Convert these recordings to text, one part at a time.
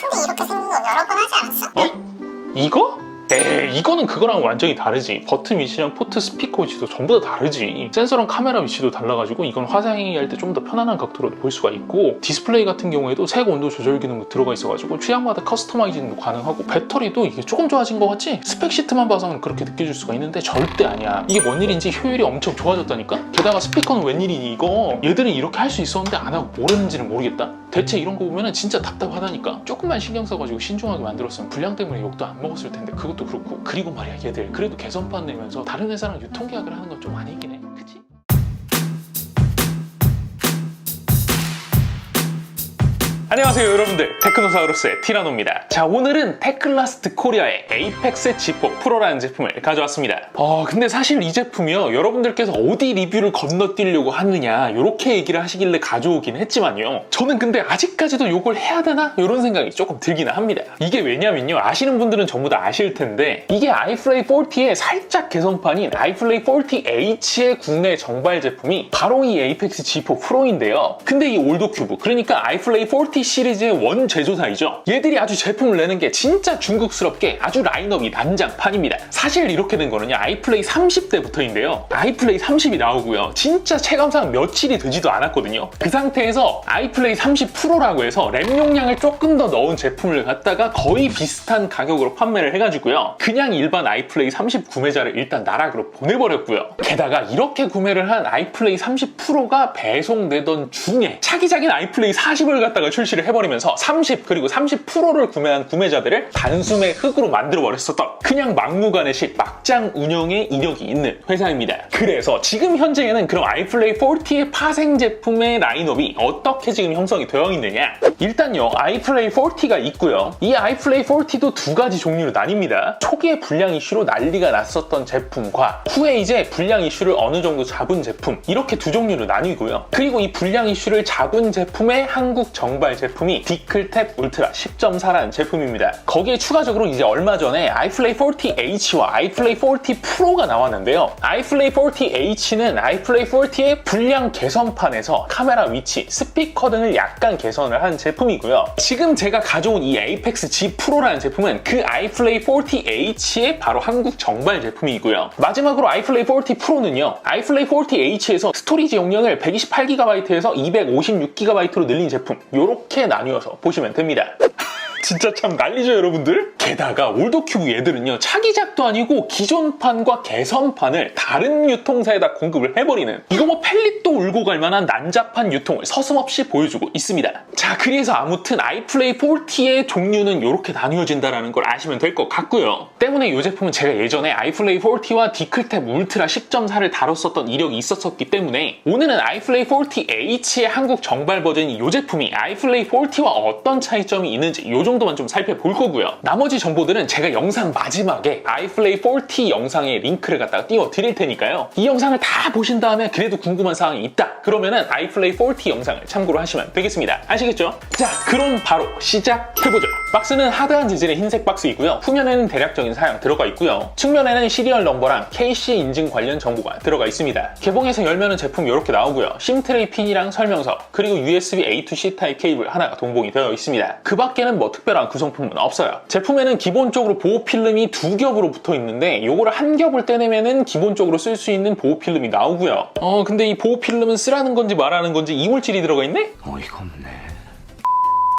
근데 이렇게 생긴 건 여러 번 하지 않았어? 이거? 에이, 이거는 그거랑 완전히 다르지. 버튼 위치랑 포트 스피커 위치도 전부 다 다르지. 센서랑 카메라 위치도 달라가지고 이건 화상회의할 때 좀 더 편안한 각도로 볼 수가 있고, 디스플레이 같은 경우에도 색 온도 조절 기능도 들어가 있어가지고 취향마다 커스터마이징도 가능하고, 배터리도 이게 조금 좋아진 것 같지? 스펙 시트만 봐서는 그렇게 느껴질 수가 있는데 절대 아니야. 이게 뭔 일인지 효율이 엄청 좋아졌다니까? 게다가 스피커는 웬일이니 이거? 얘들은 이렇게 할 수 있었는데 안 하고 모르는지는 모르겠다. 대체 이런 거 보면은 진짜 답답하다니까? 조금만 신경 써가지고 신중하게 만들었으면 불량 때문에 욕도 안 먹었을 텐데, 그것도 그렇고. 그리고 말이야, 얘들 그래도 개선판 내면서 다른 회사랑 유통계약을 하는 건 좀 아니긴 해. 그치? 안녕하세요 여러분들, 테크노사우루스의 티라노입니다. 자, 오늘은 테클라스트 코리아의 에이펙스 G4 프로라는 제품을 가져왔습니다. 근데 사실 이 제품이요, 여러분들께서 어디 리뷰를 건너뛰려고 하느냐 이렇게 얘기를 하시길래 가져오긴 했지만요, 저는 근데 아직까지도 이걸 해야 되나? 이런 생각이 조금 들기는 합니다. 이게 왜냐면요, 아시는 분들은 전부 다 아실 텐데, 이게 아이플레이 40의 살짝 개선판인 아이플레이 40H의 국내 정발 제품이 바로 이 에이펙스 G4 프로인데요. 근데 이 올드 큐브, 그러니까 아이플레이 40 시리즈의 원 제조사이죠. 얘들이 아주 제품을 내는 게 진짜 중국스럽게 아주 라인업이 난장판입니다. 사실 이렇게 된 거는요, 아이플레이 30때부터인데요. 아이플레이 30이 나오고요, 진짜 체감상 며칠이 되지도 않았거든요. 그 상태에서 아이플레이 30 프로라고 해서 램 용량을 조금 더 넣은 제품을 갖다가 거의 비슷한 가격으로 판매를 해가지고요, 그냥 일반 아이플레이 30 구매자를 일단 나락으로 보내버렸고요. 게다가 이렇게 구매를 한 아이플레이 30 프로가 배송되던 중에 차기작인 아이플레이 40을 갖다가 출시를 해버리면서 30 그리고 30 프로를 구매한 구매자들을 단숨에 흙으로 만들어버렸었던, 그냥 막무가내식 막장 운영의 이력이 있는 회사입니다. 그래서 지금 현재에는 그럼 아이플레이 40의 파생 제품의 라인업이 어떻게 지금 형성이 되어 있느냐? 일단요, 아이플레이 40가 있고요. 이 아이플레이 40도 두 가지 종류로 나뉩니다. 초기에 불량 이슈로 난리가 났었던 제품과 후에 이제 불량 이슈를 어느 정도 잡은 제품, 이렇게 두 종류로 나뉘고요. 그리고 이 불량 이슈를 잡은 제품의 한국 정발 제품이 디클탭 울트라 10.4라는 제품입니다. 거기에 추가적으로 이제 얼마 전에 아이플레이 40H와 아이플레이 40 프로가 나왔는데요. 아이플레이 40H는 아이플레이 40의 불량 개선판에서 카메라 위치, 스피커 등을 약간 개선을 한 제품이고요. 지금 제가 가져온 이 에이펙스 G 프로라는 제품은 그 아이플레이 40H의 바로 한국 정발 제품이고요. 마지막으로 아이플레이 40 프로는요, 아이플레이 40H에서 스토리지 용량을 128GB에서 256GB로 늘린 제품, 요렇게 나뉘어서 보시면 됩니다. 진짜 참 난리죠 여러분들? 게다가 올드큐브 얘들은요, 차기작도 아니고 기존판과 개선판을 다른 유통사에다 공급을 해버리는, 이거 뭐 펠릿도 울고 갈 만한 난잡한 유통을 서슴없이 보여주고 있습니다. 자, 그래서 아무튼 아이플레이 40의 종류는 이렇게 나뉘어진다는 걸 아시면 될 것 같고요. 때문에 이 제품은 제가 예전에 아이플레이 40와 디클탭 울트라 10.4를 다뤘었던 이력이 있었기 때문에, 오늘은 아이플레이 40H의 한국 정발 버전인 이 제품이 아이플레이 40와 어떤 차이점이 있는지 요 정도만 좀 살펴볼 거고요. 나머지 정보들은 제가 영상 마지막에 아이플레이 40 영상에 링크를 갖다가 띄워 드릴 테니까요. 이 영상을 다 보신 다음에 그래도 궁금한 사항이 있다 그러면은 아이플레이 40 영상을 참고로 하시면 되겠습니다. 아시겠죠? 자, 그럼 바로 시작해보죠. 박스는 하드한 재질의 흰색 박스이고요. 후면에는 대략적인 사양 들어가 있고요. 측면에는 시리얼 넘버랑 KC 인증 관련 정보가 들어가 있습니다. 개봉해서 열면은 제품 이렇게 나오고요. 심트레이 핀이랑 설명서, 그리고 USB A to C 타입 케이블 하나가 동봉이 되어 있습니다. 그 밖에는 뭐 특별한 구성품은 없어요. 제품에는 기본적으로 보호 필름이 두 겹으로 붙어 있는데, 요거를 한 겹을 떼내면은 기본적으로 쓸 수 있는 보호 필름이 나오고요. 근데 이 보호 필름은 쓰라는 건지 말하는 건지 이물질이 들어가 있네? 어이가 없네.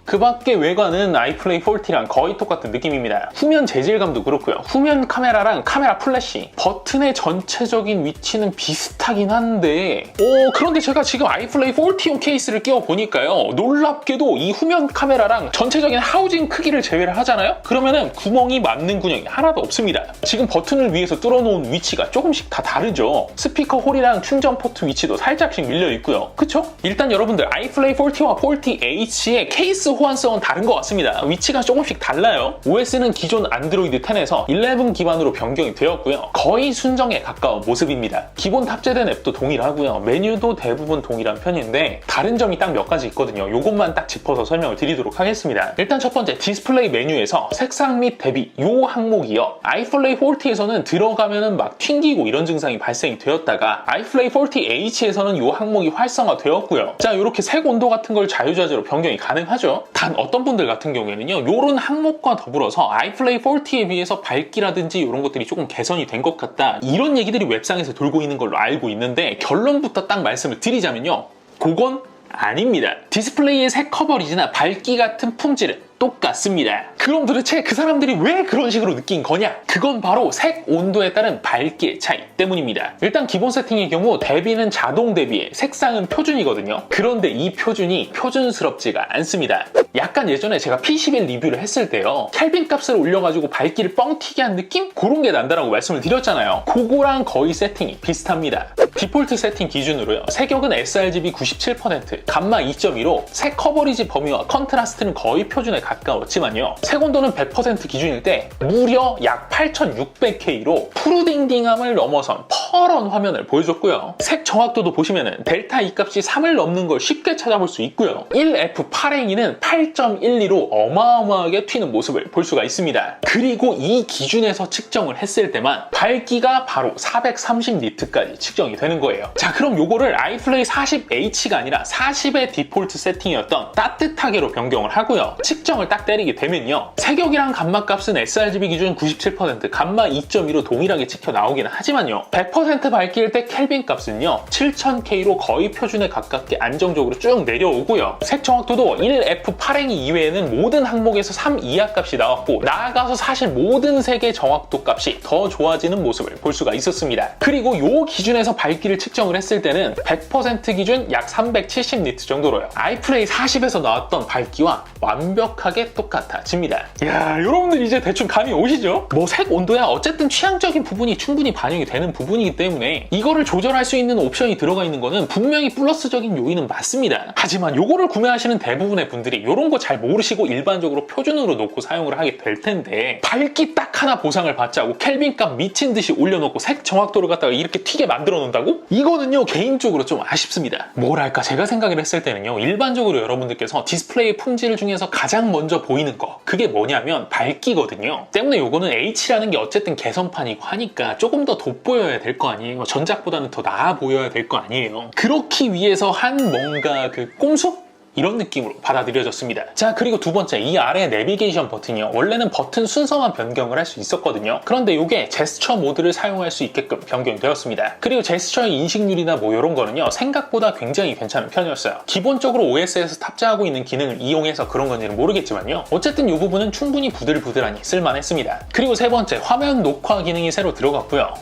그 밖에 외관은 아이플레이 40랑 거의 똑같은 느낌입니다. 후면 재질감도 그렇고요. 후면 카메라랑 카메라 플래시, 버튼의 전체적인 위치는 비슷하긴 한데, 그런데 제가 지금 아이플레이 40용 케이스를 끼워보니까요, 놀랍게도 이 후면 카메라랑 전체적인 하우징 크기를 제외를 하잖아요? 그러면은 구멍이 맞는 군형이 하나도 없습니다. 지금 버튼을 위해서 뚫어놓은 위치가 조금씩 다 다르죠. 스피커 홀이랑 충전 포트 위치도 살짝씩 밀려있고요. 그쵸? 일단 여러분들, 아이플레이 40와 40H의 케이스 호환성은 다른 것 같습니다. 위치가 조금씩 달라요. OS는 기존 안드로이드 10에서 11 기반으로 변경이 되었고요. 거의 순정에 가까운 모습입니다. 기본 탑재된 앱도 동일하고요. 메뉴도 대부분 동일한 편인데, 다른 점이 딱 몇 가지 있거든요. 요것만 딱 짚어서 설명을 드리도록 하겠습니다. 일단 첫 번째, 디스플레이 메뉴에서 색상 및 대비 요 항목이요, 아이플레이 40에서는 들어가면은 막 튕기고 이런 증상이 발생이 되었다가 아이플레이 40H에서는 요 항목이 활성화되었고요. 자, 요렇게 색 온도 같은 걸 자유자재로 변경이 가능하죠. 있거든요. 단 어떤 분들 같은 경우에는요, 요런 항목과 더불어서 아이플레이 40에 비해서 밝기라든지 이런 것들이 조금 개선이 된 것 같다, 이런 얘기들이 웹상에서 돌고 있는 걸로 알고 있는데, 결론부터 딱 말씀을 드리자면요, 그건 아닙니다. 디스플레이의 색 커버리지나 밝기 같은 품질은 똑같습니다. 그럼 도대체 그 사람들이 왜 그런 식으로 느낀 거냐? 그건 바로 색 온도에 따른 밝기의 차이 때문입니다. 일단 기본 세팅의 경우 대비는 자동 대비에 색상은 표준이거든요. 그런데 이 표준이 표준스럽지가 않습니다. 약간 예전에 제가 P11 리뷰를 했을 때요, 켈빈 값을 올려가지고 밝기를 뻥 튀게 한 느낌? 그런 게 난다라고 말씀을 드렸잖아요. 그거랑 거의 세팅이 비슷합니다. 디폴트 세팅 기준으로요, 색역은 sRGB 97%, 감마 2.2로 색 커버리지 범위와 컨트라스트는 거의 표준에 가까웠지만요, 색 온도는 100% 기준일 때 무려 약 8600K로 푸르딩딩함을 넘어선 퍼런 화면을 보여줬고요. 색 정확도도 보시면은 델타 E 값이 3을 넘는 걸 쉽게 찾아볼 수 있고요. 1F8A는 8.12로 어마어마하게 튀는 모습을 볼 수가 있습니다. 그리고 이 기준에서 측정을 했을 때만 밝기가 바로 430니트까지 측정이 되는 거예요. 자, 그럼 요거를 아이플레이 40H가 아니라 40의 디폴트 세팅이었던 따뜻하게로 변경을 하고요, 측정을 딱 때리게 되면요, 색역이랑 감마 값은 sRGB 기준 97%, 감마 2.2로 동일하게 찍혀 나오긴 하지만요, 100% 밝기일 때 켈빈 값은요 7000K로 거의 표준에 가깝게 안정적으로 쭉 내려오고요, 색 정확도도 1F8A 이외에는 모든 항목에서 3 이하 값이 나왔고, 나아가서 사실 모든 색의 정확도 값이 더 좋아지는 모습을 볼 수가 있었습니다. 그리고 요 기준에서 밝기를 측정을 했을 때는 100% 기준 약 370니트 정도로요, 아이플레이 40에서 나왔던 밝기와 완벽하게 똑같아집니다. 이야, 여러분들 이제 대충 감이 오시죠? 뭐 색 온도야 어쨌든 취향적인 부분이 충분히 반영이 되는 부분이기 때문에 이거를 조절할 수 있는 옵션이 들어가 있는 거는 분명히 플러스적인 요인은 맞습니다. 하지만 요거를 구매하시는 대부분의 분들이 이런 거 잘 모르시고 일반적으로 표준으로 놓고 사용을 하게 될 텐데, 밝기 딱 하나 보상을 받자고 켈빈 값 미친 듯이 올려놓고 색 정확도를 갖다가 이렇게 튀게 만들어 놓는다고? 이거는요 개인적으로 좀 아쉽습니다. 뭐랄까, 제가 생각을 했을 때는요, 일반적으로 여러분들께서 디스플레이 품질 중에서 가장 먼저 보이는 거, 그게 뭐냐면 밝기거든요. 때문에 요거는 H라는 게 어쨌든 개선판이고 하니까 조금 더 돋보여야 될 거 아니에요. 전작보다는 더 나아 보여야 될 거 아니에요. 그렇기 위해서 한 뭔가 그 꼼수? 이런 느낌으로 받아들여졌습니다. 자, 그리고 두 번째, 이 아래 내비게이션 버튼이요, 원래는 버튼 순서만 변경을 할 수 있었거든요. 그런데 이게 제스처 모드를 사용할 수 있게끔 변경이 되었습니다. 그리고 제스처의 인식률이나 뭐 이런 거는요, 생각보다 굉장히 괜찮은 편이었어요. 기본적으로 OS에서 탑재하고 있는 기능을 이용해서 그런 건지는 모르겠지만요, 어쨌든 이 부분은 충분히 부들부들하니 쓸만했습니다. 그리고 세 번째, 화면 녹화 기능이 새로 들어갔고요.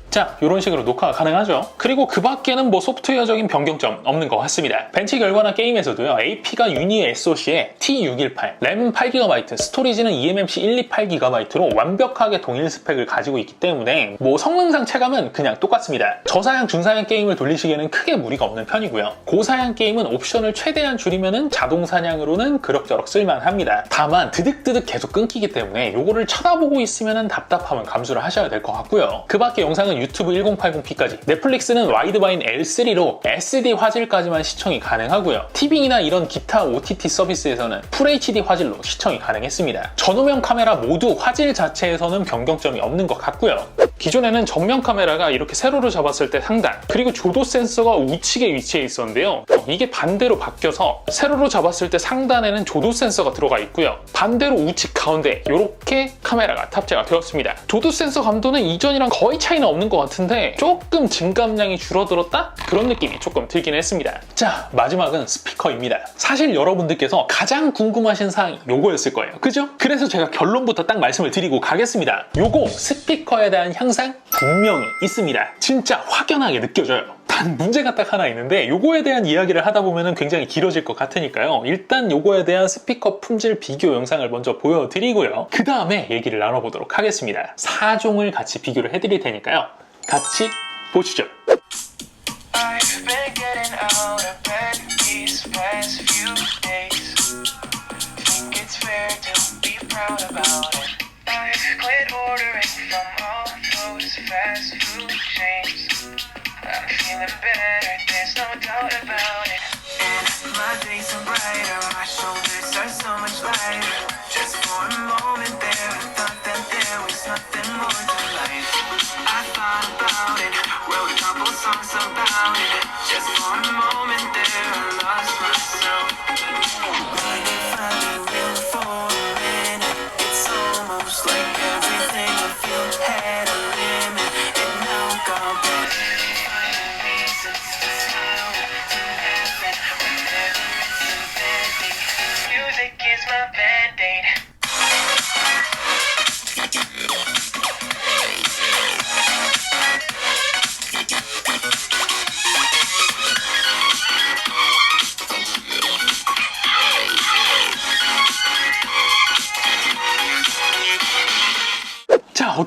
자, 이런 식으로 녹화가 가능하죠. 그리고 그 밖에는 뭐 소프트웨어적인 변경점 없는 것 같습니다. 벤치 결과나 게임에서도요, AP가 유니 SoC에 T618, 램은 8GB, 스토리지는 eMMC 128GB로 완벽하게 동일 스펙을 가지고 있기 때문에 뭐 성능상 체감은 그냥 똑같습니다. 저사양, 중사양 게임을 돌리시기에는 크게 무리가 없는 편이고요. 고사양 게임은 옵션을 최대한 줄이면은 자동 사냥으로는 그럭저럭 쓸만합니다. 다만 드득드득 계속 끊기기 때문에 요거를 쳐다보고 있으면은 답답함은 감수를 하셔야 될 것 같고요. 그 밖에 영상은 유튜브 1080p까지, 넷플릭스는 와이드바인 L3로 SD 화질까지만 시청이 가능하고요. TV나 이런 기타 OTT 서비스에서는 FHD 화질로 시청이 가능했습니다. 전후면 카메라 모두 화질 자체에서는 변경점이 없는 것 같고요. 기존에는 정면 카메라가 이렇게 세로로 잡았을 때 상단, 그리고 조도 센서가 우측에 위치해 있었는데요, 이게 반대로 바뀌어서 세로로 잡았을 때 상단에는 조도 센서가 들어가 있고요, 반대로 우측 가운데 이렇게 카메라가 탑재가 되었습니다. 조도 센서 감도는 이전이랑 거의 차이는 없는 것 같은데 조금 증감량이 줄어들었다? 그런 느낌이 조금 들긴 했습니다. 자, 마지막은 스피커입니다. 사실 여러분들께서 가장 궁금하신 사항이 요거였을 거예요, 그죠? 그래서 제가 결론부터 딱 말씀을 드리고 가겠습니다. 요거 스피커에 대한 향상 분명히 있습니다. 진짜 확연하게 느껴져요. 단 문제가 딱 하나 있는데, 요거에 대한 이야기를 하다 보면 굉장히 길어질 것 같으니까요, 일단 요거에 대한 스피커 품질 비교 영상을 먼저 보여드리고요, 그 다음에 얘기를 나눠보도록 하겠습니다. 4종을 같이 비교를 해드릴 테니까요, 같이 보시죠. I've been getting out of bed these past few days. Think it's fair to be proud about it. I've quit ordering from all those fast food chains. I'm feeling better, there's no doubt about it. And my days are brighter, my shoulders are so much lighter. Just for a moment there, I thought that there was nothing more to life. I thought about it, well, a couple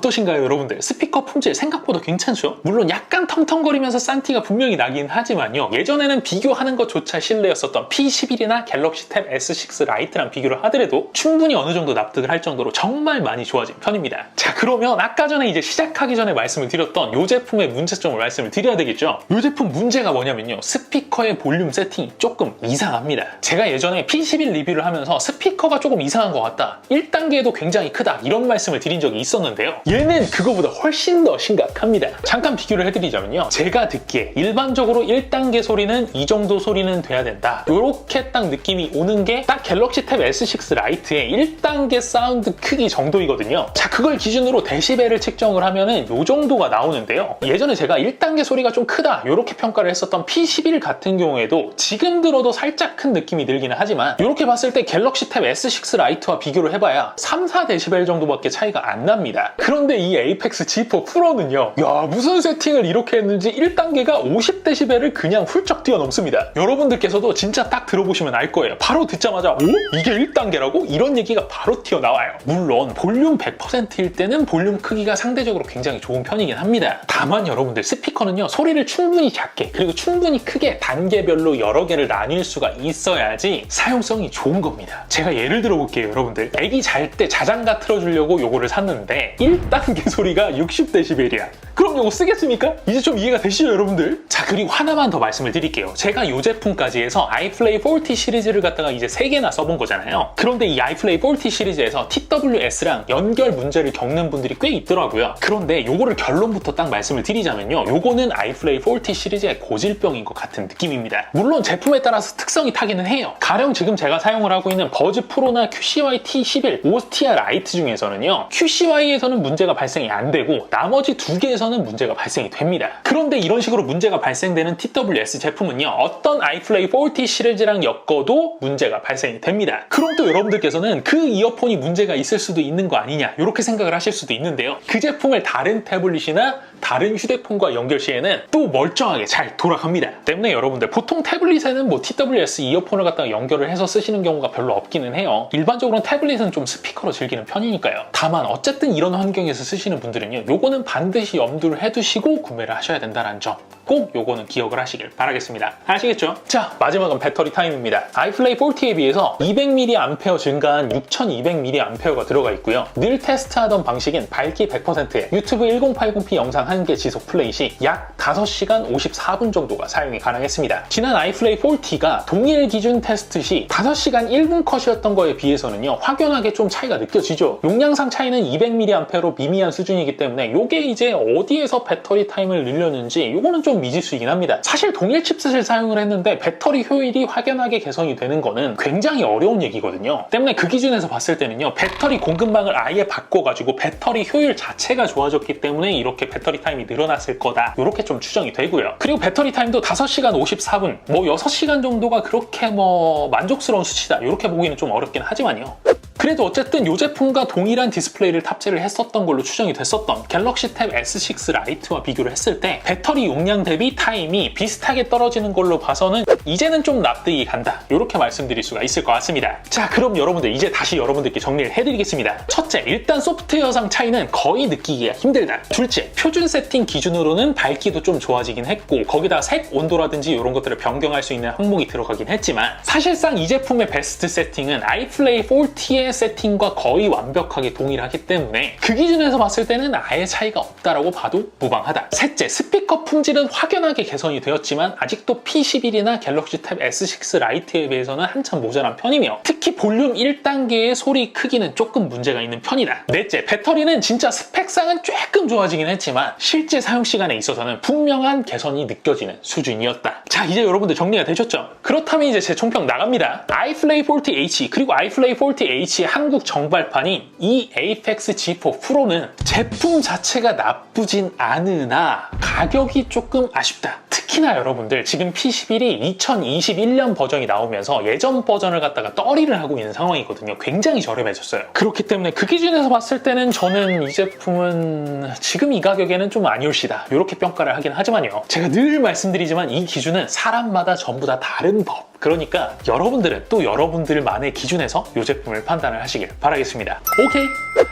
어떠신가요, 여러분들? 스피커 품질 생각보다 괜찮죠? 물론 약간 텅텅거리면서 싼 티가 분명히 나긴 하지만요. 예전에는 비교하는 것조차 신뢰였었던 P11이나 갤럭시 탭 S6 라이트랑 비교를 하더라도 충분히 어느 정도 납득을 할 정도로 정말 많이 좋아진 편입니다. 자, 그러면 아까 전에 이제 시작하기 전에 말씀을 드렸던 이 제품의 문제점을 말씀을 드려야 되겠죠? 이 제품 문제가 뭐냐면요. 스피커의 볼륨 세팅이 조금 이상합니다. 제가 예전에 P11 리뷰를 하면서 스피커가 조금 이상한 것 같다. 1단계도 굉장히 크다. 이런 말씀을 드린 적이 있었는데요. 얘는 그거보다 훨씬 더 심각합니다. 잠깐 비교를 해드리자면요. 제가 듣기에 일반적으로 1단계 소리는 이 정도 소리는 돼야 된다. 이렇게 딱 느낌이 오는 게 딱 갤럭시 탭 S6 라이트의 1단계 사운드 크기 정도이거든요. 자, 그걸 기준으로 데시벨을 측정을 하면은 이 정도가 나오는데요. 예전에 제가 1단계 소리가 좀 크다 이렇게 평가를 했었던 P11 같은 경우에도 지금 들어도 살짝 큰 느낌이 들기는 하지만 이렇게 봤을 때 갤럭시 탭 S6 라이트와 비교를 해봐야 3, 4데시벨 정도밖에 차이가 안 납니다. 그런데 이 에이펙스 G4 프로는요. 야, 무슨 세팅을 이렇게 했는지 1단계가 50데시벨을 그냥 훌쩍 뛰어넘습니다. 여러분들께서도 진짜 딱 들어보시면 알 거예요. 바로 듣자마자 오? 이게 1단계라고? 이런 얘기가 바로 튀어나와요. 물론 볼륨 100%일 때는 볼륨 크기가 상대적으로 굉장히 좋은 편이긴 합니다. 다만 여러분들 스피커는요. 소리를 충분히 작게 그리고 충분히 크게 단계별로 여러 개를 나뉠 수가 있어야지 사용성이 좋은 겁니다. 제가 예를 들어 볼게요, 여러분들. 애기 잘 때 자장가 틀어주려고 요거를 샀는데 1단계 소리가 60데시벨이야. 그럼 요거 쓰겠습니까? 이제 좀 이해가 되시죠, 여러분들? 자, 그리고 하나만 더 말씀을 드릴게요. 제가 이 제품까지 해서 iPlay 40 시리즈를 갖다가 이제 3개나 써본 거잖아요. 그런데 이 iPlay 40 시리즈에서 TWS랑 연결 문제를 겪는 분들이 꽤 있더라고요. 그런데 요거를 결론부터 딱 말씀을 드리자면요. 요거는 iPlay 40 시리즈의 고질병인 것 같은 느낌입니다. 물론 제품에 따라서 특성이 타기는 해요. 가령 지금 제가 사용을 하고 있는 버즈 프로나 QCY T11 오스티아 라이트 중에서는요. QCY에서는 문제가 발생이 안 되고 나머지 두 개에서는 문제가 발생이 됩니다. 그런데 이런 식으로 문제가 발생되는 TWS 제품은요. 어떤 iPlay 40 시리즈랑 엮어도 문제가 발생이 됩니다. 그럼 또 여러분들께서는 그 이어폰이 문제가 있을 수도 있는 거 아니냐 이렇게 생각을 하실 수도 있는데요. 그 제품을 다른 태블릿이나 다른 휴대폰과 연결 시에는 또 멀쩡하게 잘 돌아갑니다. 때문에 여러분들 보통 태블릿에는 뭐 TWS 이어폰을 갖다가 연결을 해서 쓰시는 경우가 별로 없기는 해요. 일반적으로는 태블릿은 좀 스피커로 즐기는 편이니까요. 다만 어쨌든 이런 환경에서 쓰시는 분들은요. 요거는 반드시 염두를 해두시고 구매를 하셔야 된다는 점. 꼭 요거는 기억을 하시길 바라겠습니다. 아시겠죠? 자, 마지막은 배터리 타임입니다. iPlay 40에 비해서 200mAh 증가한 6200mAh가 들어가 있고요. 늘 테스트하던 방식인 밝기 100%에 유튜브 1080p 영상 1개 지속 플레이 시 약 5시간 54분 정도가 사용이 가능했습니다. 지난 iPlay 40가 동일 기준 테스트 시 5시간 1분 컷이었던 거에 비해서는요. 확연하게 좀 차이가 느껴지죠. 용량상 차이는 200mAh로 미미한 수준이기 때문에 요게 이제 어디에서 배터리 타임을 늘렸는지 요거는 좀 미지수이긴 합니다. 사실 동일 칩셋을 사용을 했는데 배터리 효율이 확연하게 개선이 되는 거는 굉장히 어려운 얘기거든요. 때문에 그 기준에서 봤을 때는요. 배터리 공급망을 아예 바꿔가지고 배터리 효율 자체가 좋아졌기 때문에 이렇게 배터리 타임이 늘어났을 거다. 이렇게 좀 추정이 되고요. 그리고 배터리 타임도 5시간 54분, 뭐 6시간 정도가 그렇게 뭐 만족스러운 수치다. 이렇게 보기는 좀 어렵긴 하지만요. 그래도 어쨌든 이 제품과 동일한 디스플레이를 탑재를 했었던 걸로 추정이 됐었던 갤럭시 탭 S6 라이트와 비교를 했을 때 배터리 용량 대비 타임이 비슷하게 떨어지는 걸로 봐서는 이제는 좀 납득이 간다. 이렇게 말씀드릴 수가 있을 것 같습니다. 자, 그럼 여러분들 이제 다시 여러분들께 정리를 해드리겠습니다. 첫째, 일단 소프트웨어상 차이는 거의 느끼기가 힘들다. 둘째, 표준 세팅 기준으로는 밝기도 좀 좋아지긴 했고 거기다 색 온도라든지 이런 것들을 변경할 수 있는 항목이 들어가긴 했지만 사실상 이 제품의 베스트 세팅은 iPlay 40의 세팅과 거의 완벽하게 동일하기 때문에 그 기준에서 봤을 때는 아예 차이가 없다라고 봐도 무방하다. 셋째, 스피커 품질은 확연하게 개선이 되었지만 아직도 P11이나 갤럭시 탭 S6 라이트에 비해서는 한참 모자란 편이며 특히 볼륨 1단계의 소리 크기는 조금 문제가 있는 편이다. 넷째, 배터리는 진짜 스펙상은 조금 좋아지긴 했지만 실제 사용 시간에 있어서는 분명한 개선이 느껴지는 수준이었다. 자, 이제 여러분들 정리가 되셨죠? 그렇다면 이제 제 총평 나갑니다. iPlay 40H 그리고 iPlay 40H의 한국 정발판인 이 에이펙스 G4 프로는 제품 자체가 나쁘진 않으나 가격이 조금 아쉽다. 특히나 여러분들 지금 P11이 2021년 버전이 나오면서 예전 버전을 갖다가 떨이를 하고 있는 상황이거든요. 굉장히 저렴해졌어요. 그렇기 때문에 그 기준에서 봤을 때는 저는 이 제품은 지금 이 가격에는 좀 아니올시다. 이렇게 평가를 하긴 하지만요. 제가 늘 말씀드리지만 이 기준은 사람마다 전부 다 다른 법. 그러니까 여러분들은 또 여러분들만의 기준에서 이 제품을 판단을 하시길 바라겠습니다. 오케이!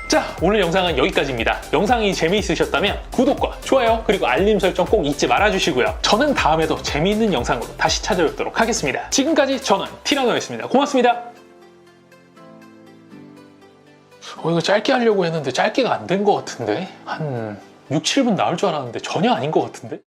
자, 오늘 영상은 여기까지입니다. 영상이 재미있으셨다면 구독과 좋아요 그리고 알림 설정 꼭 잊지 말아주시고요. 저는 다음에도 재미있는 영상으로 다시 찾아뵙도록 하겠습니다. 지금까지 저는 티라노였습니다. 고맙습니다. 이거 짧게 하려고 했는데 짧게가 안 된 것 같은데? 한 6, 7분 나올 줄 알았는데 전혀 아닌 것 같은데?